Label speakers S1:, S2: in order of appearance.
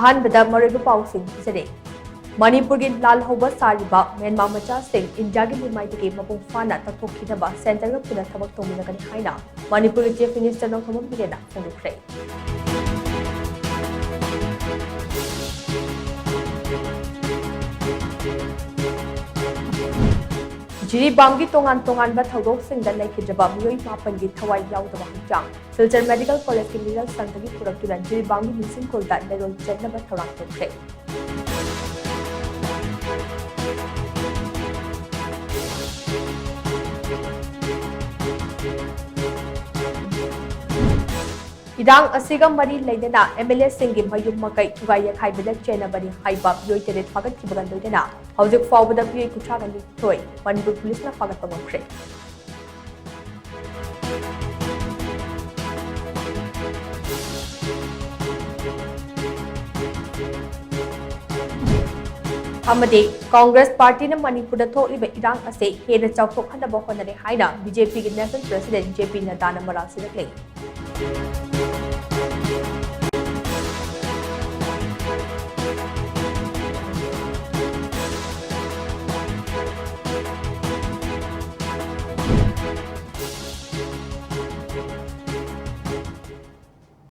S1: अहानबदा मरुब पाउसिंग जरे मणिपुर की लाल होबा सारिबा म्यांमार मचा सिंह इंडिया की निमाइदगी मपुंग फाना तकथोखिनबा सेंटर पुना थबक तोमिनगनि हाइना मणिपुर की चीफ मिनिस्टर नोंथोमम बिरेना फोंदोखरे जिरीबाम की तोंगान थौदोकसिंगदा लेखिद्रबा मियोई मापन की थवाई याउदबा हंचांग सिलचर मेडिकल कॉलेज की लीगल संघ की पुरक्तुना जिरीबाम की मिसिंग कोलदा लेरोल चेकनबा थौरांग तोखरे इरांग असिगा मरी लेना एमएलए सिंह की मयुम मकई थुगाई यखाइबदा चेनबनी हाइबा मियोई तेरे फागतखिबगा लोइना हौजिक फाउबदा पियोई कुठागनि थोय मणिपुर पुलिसना फागतपा ngomkhre अमदे कांग्रेस पार्टी ने मणिपुर थोलिबा इरांग असे हेना चाउथोखनबा होनरे हाइना बीजेपी की नेशनल प्रेसिडेंट जेपी नड्डा मराल सिरकले